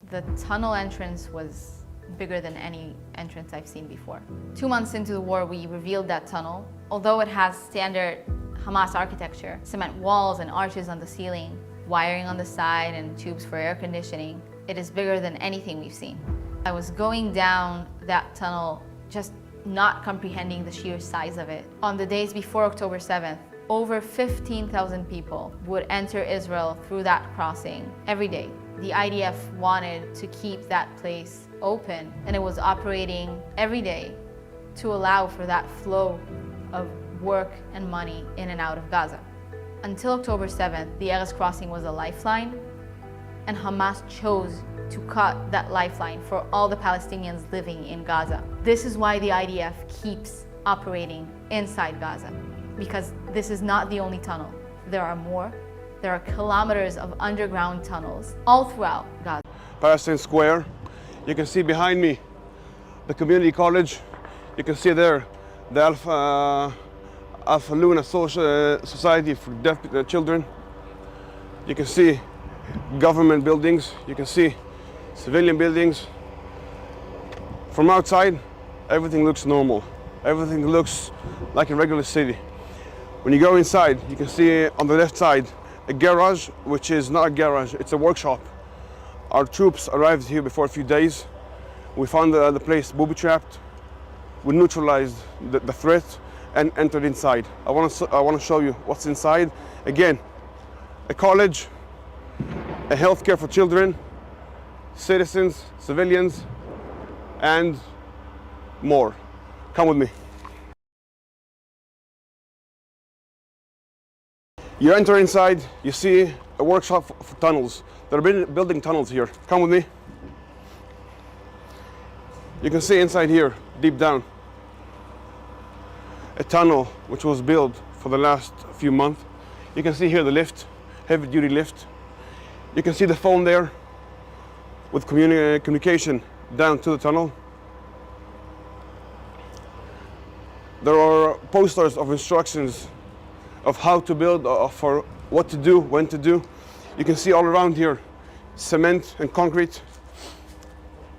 The tunnel entrance was bigger than any entrance I've seen before. 2 months into the war, we revealed that tunnel. Although it has standard Hamas architecture, cement walls and arches on the ceiling, wiring on the side and tubes for air conditioning, it is bigger than anything we've seen. I was going down that tunnel just not comprehending the sheer size of it. On the days before October 7th, over 15,000 people would enter Israel through that crossing every day. The IDF wanted to keep that place open, and it was operating every day to allow for that flow of work and money in and out of Gaza. Until October 7th, the Erez crossing was a lifeline, and Hamas chose to cut that lifeline for all the Palestinians living in Gaza. This is why the IDF keeps operating inside Gaza, because this is not the only tunnel. There are more. There are kilometers of underground tunnels all throughout Gaza. Palestine Square. You can see behind me the community college. You can see there the Alpha Luna Society for Deaf Children. You can see government buildings. You can see civilian buildings. From outside, everything looks normal. Everything looks like a regular city. When you go inside, you can see on the left side a garage, which is not a garage, it's a workshop. Our troops arrived here before a few days. We found the place booby-trapped. We neutralized the threat and entered inside. I want to show you what's inside. Again, a college, a healthcare for children, citizens, civilians, and more. Come with me. You enter inside, you see a workshop for tunnels. They're building tunnels here. Come with me. You can see inside here, deep down, a tunnel which was built for the last few months. You can see here the lift, heavy duty lift. You can see the phone there with communication down to the tunnel. There are posters of instructions of how to build, for what to do, when to do. You can see all around here cement and concrete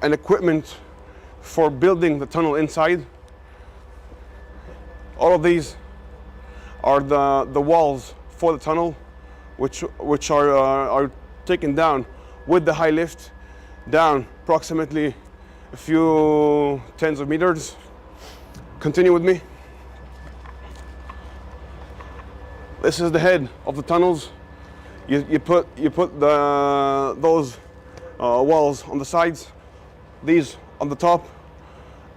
and equipment for building the tunnel inside. All of these are the walls for the tunnel, which are taken down with the high lift, down approximately a few tens of meters. Continue with me. This is the head of the tunnels. You put those walls on the sides, these on the top,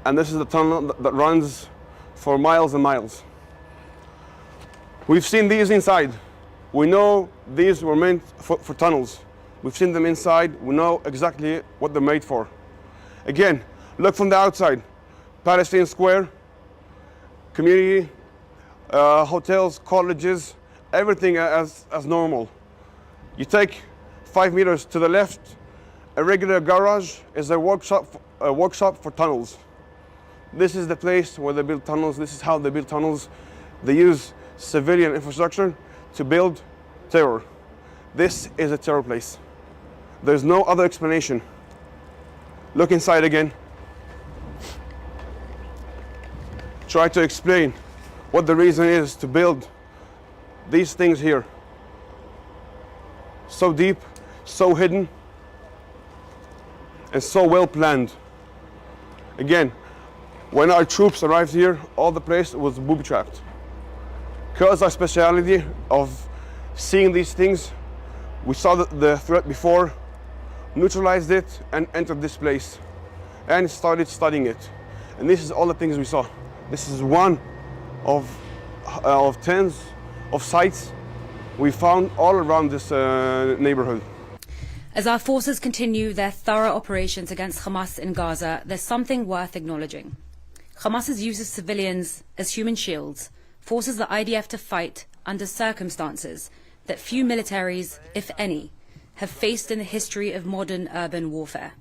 and this is the tunnel that runs for miles and miles. We've seen these inside. We know these were meant for tunnels. We've seen them inside. We know exactly what they're made for. Again, look from the outside. Palestine Square, community, hotels, colleges, everything as normal. You take 5 meters to the left, a regular garage is a workshop for tunnels. This is the place where they build tunnels. This is how they build tunnels. They use civilian infrastructure to build terror. This is a terror place. There's no other explanation. Look inside again. Try to explain what the reason is to build these things here. So deep, so hidden, and so well planned. Again, when our troops arrived here, all the place was booby-trapped. Because our speciality of seeing these things, we saw the threat before, neutralized it, and entered this place, and started studying it. And this is all the things we saw. This is one of tens of sites we found all around this neighborhood. As our forces continue their thorough operations against Hamas in Gaza, there's something worth acknowledging. Hamas's use of civilians as human shields forces the IDF to fight under circumstances that few militaries, if any, have faced in the history of modern urban warfare.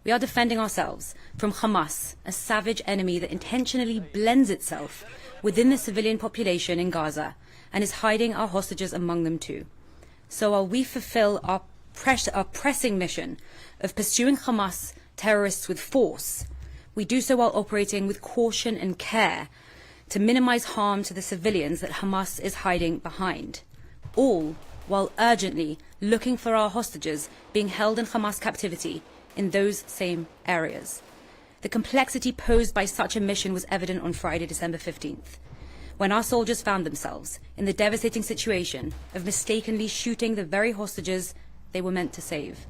We are defending ourselves from Hamas, a savage enemy that intentionally blends itself within the civilian population in Gaza and is hiding our hostages among them too. So while we fulfill our pressing mission of pursuing Hamas terrorists with force, we do so while operating with caution and care to minimize harm to the civilians that Hamas is hiding behind, all while urgently looking for our hostages being held in Hamas captivity in those same areas. The complexity posed by such a mission was evident on Friday, December 15th, when our soldiers found themselves in the devastating situation of mistakenly shooting the very hostages they were meant to save.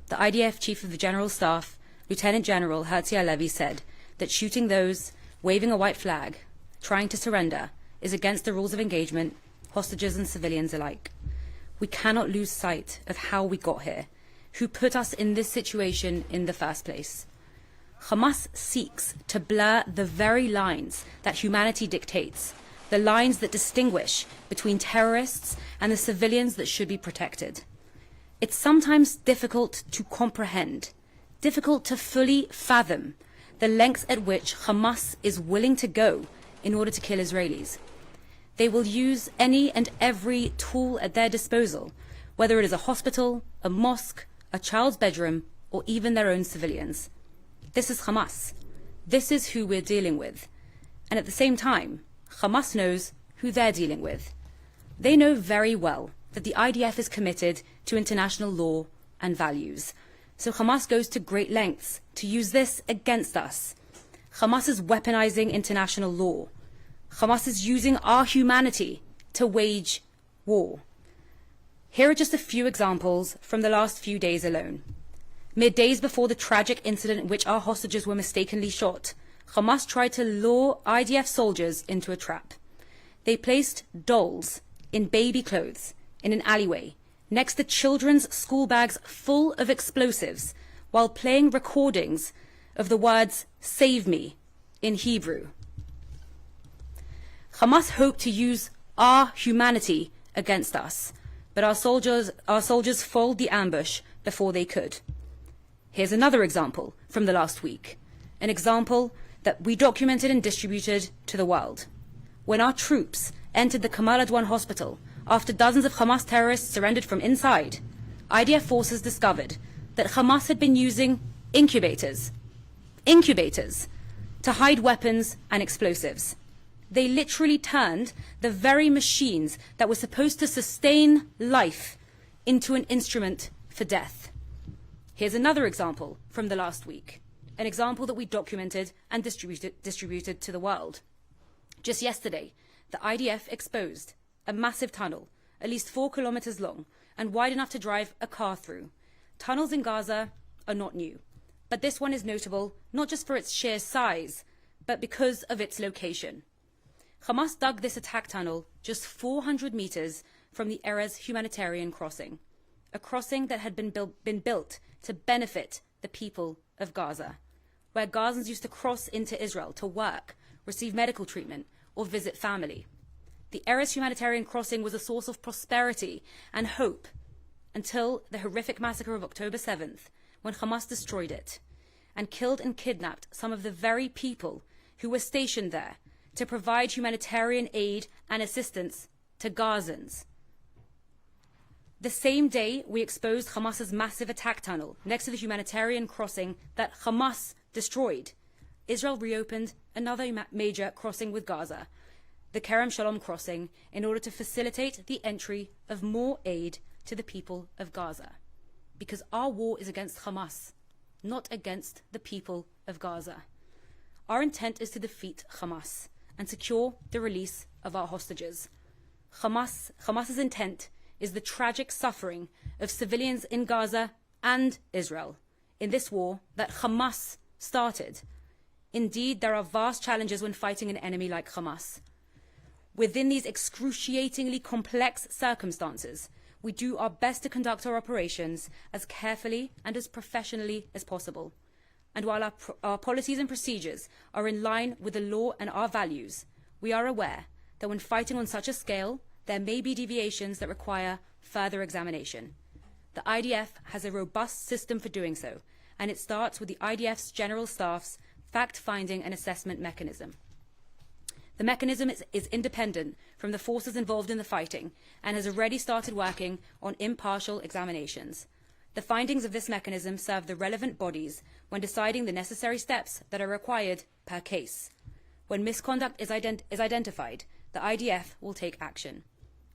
The IDF Chief of the General Staff, Lieutenant General Herzi Levy, said that shooting those waving a white flag, trying to surrender, is against the rules of engagement, hostages and civilians alike. We cannot lose sight of how we got here, who put us in this situation in the first place. Hamas seeks to blur the very lines that humanity dictates, the lines that distinguish between terrorists and the civilians that should be protected. It's sometimes difficult to comprehend, difficult to fully fathom the lengths at which Hamas is willing to go in order to kill Israelis. They will use any and every tool at their disposal, whether it is a hospital, a mosque, a child's bedroom, or even their own civilians. This is Hamas. This is who we're dealing with. And at the same time, Hamas knows who they're dealing with. They know very well that the IDF is committed to international law and values. So Hamas goes to great lengths to use this against us. Hamas is weaponizing international law. Hamas is using our humanity to wage war. Here are just a few examples from the last few days alone. Mere days before the tragic incident in which our hostages were mistakenly shot, Hamas tried to lure IDF soldiers into a trap. They placed dolls in baby clothes in an alleyway next to children's school bags full of explosives while playing recordings of the words "Save me" in Hebrew. Hamas hoped to use our humanity against us, but our soldiers foiled the ambush before they could. Here's another example from the last week, an example that we documented and distributed to the world. When our troops entered the Kamal Adwan hospital after dozens of Hamas terrorists surrendered from inside, IDF forces discovered that Hamas had been using incubators to hide weapons and explosives. They literally turned the very machines that were supposed to sustain life into an instrument for death. Here's another example from the last week, an example that we documented and distributed to the world. Just yesterday, the IDF exposed a massive tunnel, at least 4 kilometers long and wide enough to drive a car through. Tunnels in Gaza are not new, but this one is notable not just for its sheer size, but because of its location. Hamas dug this attack tunnel just 400 meters from the Erez humanitarian crossing, a crossing that had been built to benefit the people of Gaza, where Gazans used to cross into Israel to work, receive medical treatment, or visit family. The Erez humanitarian crossing was a source of prosperity and hope until the horrific massacre of October 7th, when Hamas destroyed it and killed and kidnapped some of the very people who were stationed there to provide humanitarian aid and assistance to Gazans. The same day we exposed Hamas's massive attack tunnel next to the humanitarian crossing that Hamas destroyed, Israel reopened another major crossing with Gaza, the Kerem Shalom crossing, in order to facilitate the entry of more aid to the people of Gaza. Because our war is against Hamas, not against the people of Gaza. Our intent is to defeat Hamas and secure the release of our hostages. Hamas's intent is the tragic suffering of civilians in Gaza and Israel in this war that Hamas started. Indeed, there are vast challenges when fighting an enemy like Hamas. Within these excruciatingly complex circumstances, we do our best to conduct our operations as carefully and as professionally as possible. And while our policies and procedures are in line with the law and our values, we are aware that when fighting on such a scale, there may be deviations that require further examination. The IDF has a robust system for doing so, and it starts with the IDF's General Staff's fact-finding and assessment mechanism. The mechanism is independent from the forces involved in the fighting and has already started working on impartial examinations. The findings of this mechanism serve the relevant bodies when deciding the necessary steps that are required per case. When misconduct is identified, the IDF will take action.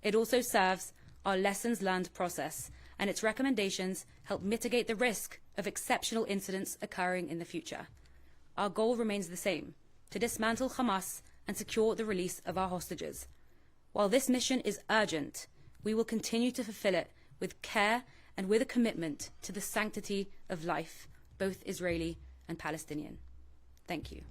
It also serves our lessons learned process, and its recommendations help mitigate the risk of exceptional incidents occurring in the future. Our goal remains the same: to dismantle Hamas and secure the release of our hostages. While this mission is urgent, we will continue to fulfill it with care and with a commitment to the sanctity of life, both Israeli and Palestinian. Thank you.